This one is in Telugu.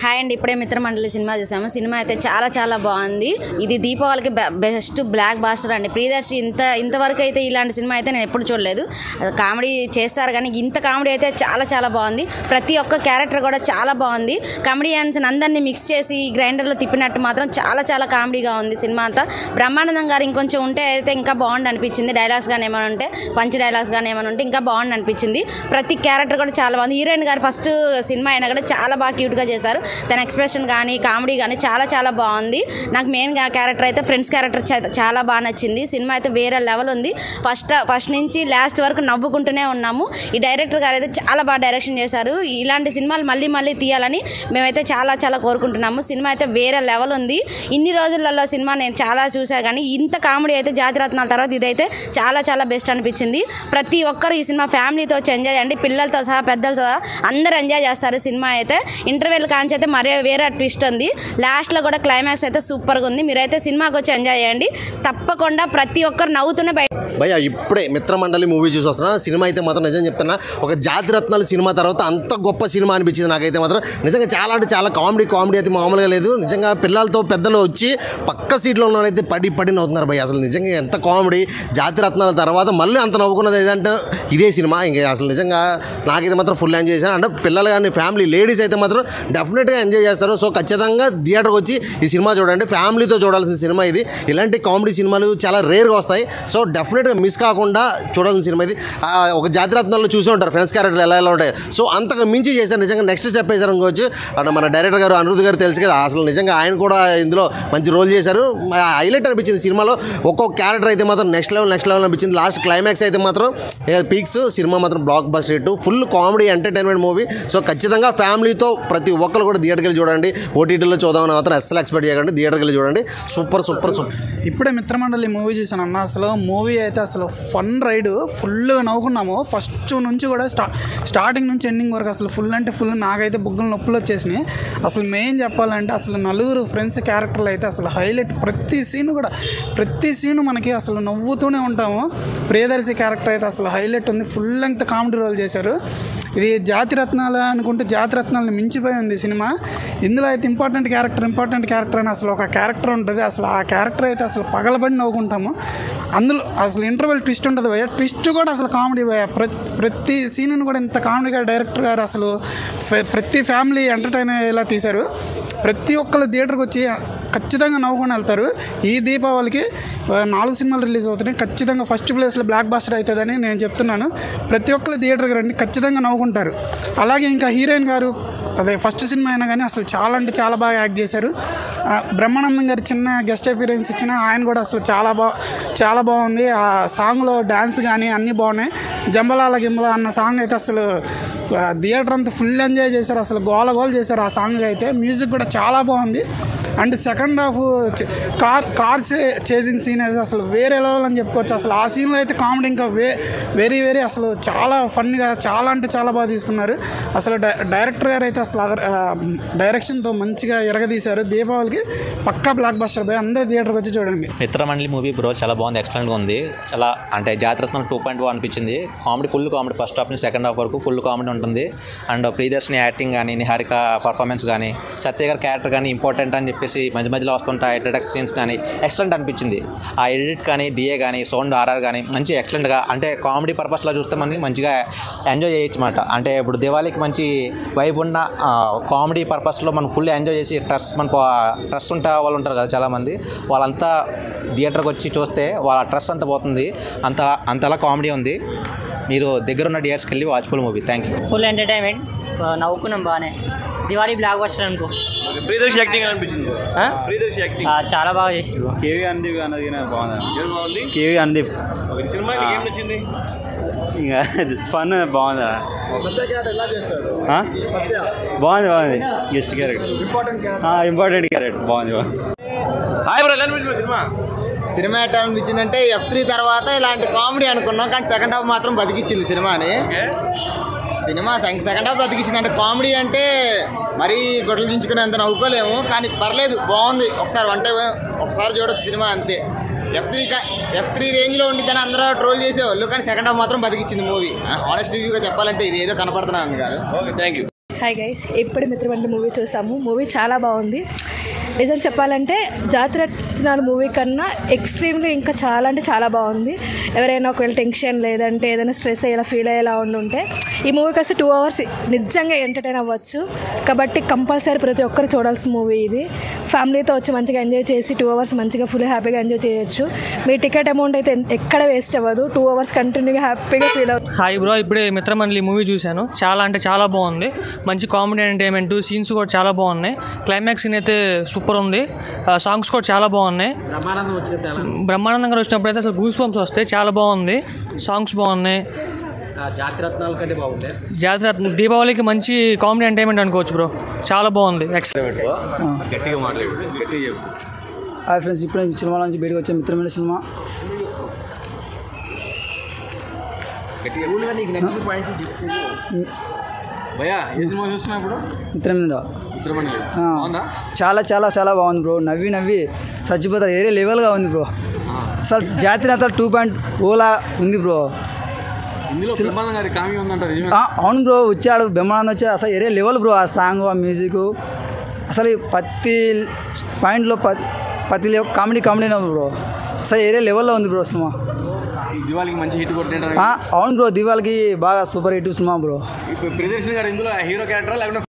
హాయ్ అండి, ఇప్పుడే మిత్రమండలి సినిమా చూసాము. సినిమా అయితే చాలా చాలా బాగుంది. ఇది దీపావళికి బెస్ట్ బ్లాక్ బాస్టర్ అండి. ప్రియదర్శి ఇంతవరకు అయితే ఇలాంటి సినిమా అయితే నేను ఎప్పుడు చూడలేదు. కామెడీ చేస్తారు కానీ ఇంత కామెడీ అయితే చాలా చాలా బాగుంది. ప్రతి ఒక్క క్యారెక్టర్ కూడా చాలా బాగుంది. కామెడియన్స్ అందరినీ మిక్స్ చేసి గ్రైండర్లో తిప్పినట్టు మాత్రం చాలా చాలా కామెడీగా ఉంది సినిమా అంతా. బ్రహ్మానందం గారు ఇంకొంచెం ఉంటే అయితే ఇంకా బాగుండి అనిపించింది. డైలాగ్స్ కానీ ఏమైనా ఉంటే, పంచ్ డైలాగ్స్ కానీ ఏమైనా ఉంటే ఇంకా బాగుండి అనిపించింది. ప్రతి క్యారెక్టర్ కూడా చాలా బాగుంది. హీరోయిన్ గారు ఫస్ట్ సినిమా అయినా కూడా చాలా బాగా క్యూట్గా చేశారు. తన ఎక్స్ప్రెషన్ కానీ కామెడీ కానీ చాలా చాలా బాగుంది. నాకు మెయిన్ క్యారెక్టర్ అయితే ఫ్రెండ్స్ క్యారెక్టర్ చాలా బాగా నచ్చింది. సినిమా అయితే వేరే లెవెల్ ఉంది. ఫస్ట్ నుంచి లాస్ట్ వరకు నవ్వుకుంటూనే ఉన్నాము. ఈ డైరెక్టర్ గారు అయితే చాలా బాగా డైరెక్షన్ చేశారు. ఇలాంటి సినిమాలు మళ్ళీ మళ్ళీ తీయాలని మేమైతే చాలా చాలా కోరుకుంటున్నాము. సినిమా అయితే వేరే లెవెల్ ఉంది. ఇన్ని రోజులలో సినిమా నేను చాలా చూసాను కానీ ఇంత కామెడీ అయితే జాతిరత్నాల తర్వాత ఇదైతే చాలా చాలా బెస్ట్ అనిపించింది. ప్రతి ఒక్కరు ఈ సినిమా ఫ్యామిలీతో వచ్చి ఎంజాయ్ చేయండి. పిల్లలతో సహా పెద్దలతో సహా అందరూ ఎంజాయ్ చేస్తారు. సినిమా అయితే ఇంటర్వెల్ కాంచి అయితే మరే వేరే ట్విస్ట్ ఉంది. లాస్ట్లో కూడా క్లైమాక్స్ అయితే సూపర్గా ఉంది. మీరైతే సినిమాకి వచ్చి ఎంజాయ్ చేయండి. తప్పకుండా ప్రతి ఒక్కరు నవ్వుతూనే భయ్యా ఇప్పుడే మిత్రమండలి మూవీ చూసి వస్తున్నా. సినిమా అయితే మాత్రం నిజం చెప్తున్నా, ఒక జాతిరత్నాల సినిమా తర్వాత అంత గొప్ప సినిమా అనిపించింది నాకైతే మాత్రం. నిజంగా చాలా అంటే చాలా కామెడీ అయితే మామూలుగా లేదు. నిజంగా పిల్లలతో పెద్దలు వచ్చి పక్క సీట్లో ఉన్నవారైతే పడి నవ్వుతున్నారు భయ్య. అసలు నిజంగా ఎంత కామెడీ. జాతిరత్నాల తర్వాత మళ్ళీ అంత నవ్వుకున్నది ఏదంటే ఇదే సినిమా. ఇంకా అసలు నిజంగా నాకైతే మాత్రం ఫుల్ ఎంజాయ్ చేశాను. అంటే పిల్లలు కానీ ఫ్యామిలీ లేడీస్ అయితే మాత్రం డెఫినెట్గా ఎంజాయ్ చేస్తారు. సో ఖచ్చితంగా థియేటర్కి వచ్చి ఈ సినిమా చూడండి. ఫ్యామిలీతో చూడాల్సిన సినిమా ఇది. ఇలాంటి కామెడీ సినిమాలు చాలా రేర్గా వస్తాయి. సో డెఫినెట్గా మిస్ కాకుండా చూడాల్సిన సినిమా ఇది. ఒక జాతిరత్నాల్లో చూసే ఉంటారు ఫ్రెండ్స్ క్యారెక్టర్లు ఎలా ఉంటాయి. సో అంతకు మించి చేశారు. నిజంగా నెక్స్ట్ స్టెప్ వేశారు అనుకోవచ్చు. అంటే మన డైరెక్టర్ గారు అనిరుద్ధ్ గారు తెలుసు కదా, అసలు నిజంగా ఆయన కూడా ఇందులో మంచి రోల్ చేశారు. హైలైట్ అనిపించింది సినిమాలో. ఒక్కొక్క క్యారెక్టర్ అయితే మాత్రం నెక్స్ట్ లెవెల్ అనిపించింది. లాస్ట్ క్లైమాక్స్ అయితే మాత్రం పీక్స్. సినిమా మాత్రం block buster hit. Full comedy entertainment movie. So ఖచ్చితంగా ఫ్యామిలీతో ప్రతి ఒక్కరు కూడా థియేటర్కి వెళ్ళి చూడండి. ఓటీటీలో చూద్దామని మాత్రం అస్సలు ఎక్స్పెక్ట్ చేయకండి. థియేటర్కి వెళ్ళి చూడండి. సూపర్. ఇప్పుడే మిత్రమండలి మూవీ చూసాను అన్న. అసలు మూవీ అయితే అసలు ఫన్ రైడ్. ఫుల్గా నవ్వుకున్నాము. ఫస్ట్ నుంచి కూడా స్టార్టింగ్ నుంచి ఎండింగ్ వరకు అసలు ఫుల్ అంటే ఫుల్. నాకైతే బుగ్గలు నొప్పులు వచ్చేసినాయి. అసలు మెయిన్ చెప్పాలంటే అసలు నలుగురు ఫ్రెండ్స్ క్యారెక్టర్లు అయితే అసలు హైలైట్. ప్రతి సీను మనకి అసలు నవ్వుతూనే ఉంటాము. ప్రియదర్శి క్యారెక్టర్ అయితే అసలు హైలైట్ ఉంది. ఫుల్ లెంగ్త్ కామెడీ రోల్ చేశారు. ఇది జాతిరత్నాలు అనుకుంటే జాతిరత్నాలను మించిపోయి ఉంది సినిమా. ఇందులో అయితే ఇంపార్టెంట్ క్యారెక్టర్ అని అసలు ఒక క్యారెక్టర్ ఉంటుంది. అసలు ఆ క్యారెక్టర్ అయితే అసలు పగలబడి నవ్వుకుంటాము. అందులో అసలు ఇంటర్వెల్ ట్విస్ట్ ఉంటుంది భయ్య. ట్విస్ట్ కూడా అసలు కామెడీ భయ్య. ప్రతి సీన్ను కూడా ఇంత కామెడీగా డైరెక్టర్ గారు అసలు ప్రతి ఫ్యామిలీ ఎంటర్టైన్ అయ్యేలా తీశారు. ప్రతి ఒక్కరు థియేటర్కి వచ్చి ఖచ్చితంగా నవ్వుకొని వెళ్తారు. ఈ దీపావళికి 4 సినిమాలు రిలీజ్ అవుతున్నాయి. ఖచ్చితంగా ఫస్ట్ ప్లేస్లో బ్లాక్ బాస్టర్ అవుతుందని నేను చెప్తున్నాను. ప్రతి ఒక్కరు థియేటర్కి రండి, ఖచ్చితంగా నవ్వుకుంటారు. అలాగే ఇంకా హీరోయిన్ గారు అదే ఫస్ట్ సినిమా అయినా కానీ అసలు చాలా అంటే చాలా బాగా యాక్ట్ చేశారు. బ్రహ్మానందం గారు చిన్న గెస్ట్ అపీరెన్స్ ఇచ్చిన ఆయన కూడా అసలు చాలా బాగుంది. ఆ సాంగ్లో డ్యాన్స్ కానీ అన్నీ బాగున్నాయి. జంబలాల గింబల అన్న సాంగ్ అయితే అసలు థియేటర్ అంతా ఫుల్ ఎంజాయ్ చేశారు. అసలు గోల చేశారు ఆ సాంగ్ అయితే. మ్యూజిక్ కూడా చాలా బాగుంది. And second half car chasing scene అయితే అసలు వేరే లెవెల్ అని చెప్పుకోవచ్చు. అసలు ఆ సీన్లో అయితే కామెడీ ఇంకా వెరీ అసలు చాలా ఫన్గా చాలా అంటే చాలా బాగా తీసుకున్నారు. అసలు డైరెక్టర్ గారు అయితే అసలు డైరెక్షన్తో మంచిగా ఎరగదీశారు. దీపావళికి పక్కా బ్లాక్ బస్టర్ బాయ్. అందరూ థియేటర్కి వచ్చి చూడండి. మిత్రమండలి మూవీ బ్రో చాలా బాగుంది. ఎక్సలెంట్గా ఉంది. చాలా అంటే జాతిరత్నం 2.0 అనిపించింది. ఫుల్ కామెడీ ఫస్ట్ హాఫ్ నుంచి సెకండ్ హాఫ్ వరకు ఫుల్ కామెడీ ఉంటుంది. అండ్ ప్రియదర్శిని యాక్టింగ్ కానీ, నిహారిక పర్ఫార్మెన్స్ కానీ, సత్య గారి క్యారెక్టర్ కానీ ఇంపార్టెంట్ అని చెప్పేసి మధ్యలో వస్తుంటాయి ఇంట్రడక్షన్ సీన్స్ కానీ ఎక్సలెంట్ అనిపించింది. ఆ ఎడిట్ కానీ, డిఏ కానీ, సౌండ్ ఆర్ఆర్ కానీ మంచి ఎక్సలెంట్గా అంటే కామెడీ పర్పస్లో చూస్తే మనకి మంచిగా ఎంజాయ్ చేయొచ్చు అన్నమాట. అంటే ఇప్పుడు దివాళీకి మంచి వైబ్ ఉన్న కామెడీ పర్పస్లో మనం ఫుల్ ఎంజాయ్ చేసి ట్రస్ ఉంటే వాళ్ళు ఉంటారు కదా చాలామంది, వాళ్ళంతా థియేటర్కి వచ్చి చూస్తే వాళ్ళ ట్రస్ అంతా పోతుంది. అంతలా కామెడీ ఉంది. మీరు దగ్గర ఉన్న థియేటర్స్కి వెళ్ళి watch full movie. Thank you. Full entertainment. నవ్వుకున్నాం బాగానే. దివాళీ బ్లాక్ బస్టర్ అనుకో. ప్రియదర్శి యాక్టింగ్ అనిపించింది. ప్రియదర్శి యాక్టింగ్ చాలా బాగా చేసింది. కేవీ అనుదీప్ అన్నది బాగుంది. కేవీ అనుదీప్ సినిమా ఏం నచ్చింది? ఇంకా ఫన్ బాగుంది. బాగుంది గెస్ట్ క్యారెక్టర్, ఇంపార్టెంట్ క్యారెక్టర్ బాగుంది. హాయ్ బ్రో, ఎలా అనిపించింది సినిమా ఎట్లా అనిపించిందంటే F3 తర్వాత ఇలాంటి కామెడీ అనుకున్నాం, కానీ సెకండ్ హాఫ్ మాత్రం బతికిచ్చింది సినిమాని. సినిమా సెకండ్ హాఫ్ బతికిచ్చింది. అంటే కామెడీ అంటే మరీ గొడ్డలు దించుకునేంత నవ్వుకోలేము, కానీ పర్లేదు, బాగుంది. ఒకసారి చూడొచ్చు సినిమా, అంతే. F3 రేంజ్లో ఉండిద్దని అందరూ ట్రోల్ చేసేవాళ్ళు, కానీ సెకండ్ హాఫ్ మాత్రం బతికిచ్చింది మూవీ. హానెస్ట్ రివ్యూగా చెప్పాలంటే ఇది ఏదో కనపడుతున్నాను కాదు. Okay, thank you. Hi guys, ఇప్పుడు మిత్రమండలి మూవీ చూసాము. మూవీ చాలా బాగుంది. నిజం చెప్పాలంటే జాతిరత్నాలు మూవీ కన్నా ఎక్స్ట్రీమ్లీ ఇంకా చాలా అంటే చాలా బాగుంది. ఎవరైనా ఒకవేళ టెన్షన్ లేదంటే ఏదైనా స్ట్రెస్ అయ్యేలా ఫీల్ అయ్యేలా ఉండుంటే ఈ మూవీకి వస్తే 2 hours నిజంగా ఎంటర్టైన్ అవ్వచ్చు. కాబట్టి కంపల్సరీ ప్రతి ఒక్కరు చూడాల్సిన మూవీ ఇది. ఫ్యామిలీతో వచ్చి మంచిగా ఎంజాయ్ చేసి 2 hours మంచిగా ఫుల్ హ్యాపీగా ఎంజాయ్ చేయొచ్చు. మీ టికెట్ అమౌంట్ అయితే ఎక్కడ వేస్ట్ అవ్వదు. 2 hours కంటిన్యూగా హ్యాపీగా ఫీల్ అవుతుంది. హాయ్ బ్రో, ఇప్పుడే మిత్రమండలి మూవీ చూశాను. చాలా అంటే చాలా బాగుంది. మంచి కామెడీ ఎంటర్టైన్మెంట్, సీన్స్ కూడా చాలా బాగున్నాయి. క్లైమాక్స్ సీన్ అయితే సూపర్ ఉంది. సాంగ్స్ కూడా చాలా బాగున్నాయి. బ్రహ్మానందం గారు వచ్చినప్పుడు అయితే అసలు గూస్ బంప్స్ వస్తాయి. చాలా బాగుంది. సాంగ్స్ బాగున్నాయి. జాతిరత్న దీపావళికి మంచి కామెడీ ఎంటర్టైన్మెంట్ అనుకోవచ్చు బ్రో. చాలా బాగుంది. హాయ్ ఫ్రెండ్స్, ఇప్పుడే సినిమా నుంచి బయటకు వచ్చే మిత్రమండలి సినిమా. చాలా చాలా చాలా బాగుంది బ్రో. నవ్వి నవ్వి చచ్చిపోతారు. ఏరే లెవెల్గా ఉంది బ్రో. అసలు జాతిరత్నాలు 2.0 ఉంది బ్రో. అవును బ్రో, వచ్చాడు బ్రహ్మానందం వచ్చాడు. అసలు ఏరే లెవెల్ బ్రో. ఆ సాంగ్, ఆ మ్యూజిక్, అసలు ప్రతి పాయింట్లో ప్రతి కామెడీ బ్రో. అసలు ఏరే లెవెల్లో ఉంది బ్రో సినిమా. దివాళికి మంచి హిట్ కొట్టిన. అవును బ్రో, దివాళికి బాగా super hit cinema bro. Priyadarshini గారు ఇందులో హీరో క్యారెక్టర్ లేకపోతే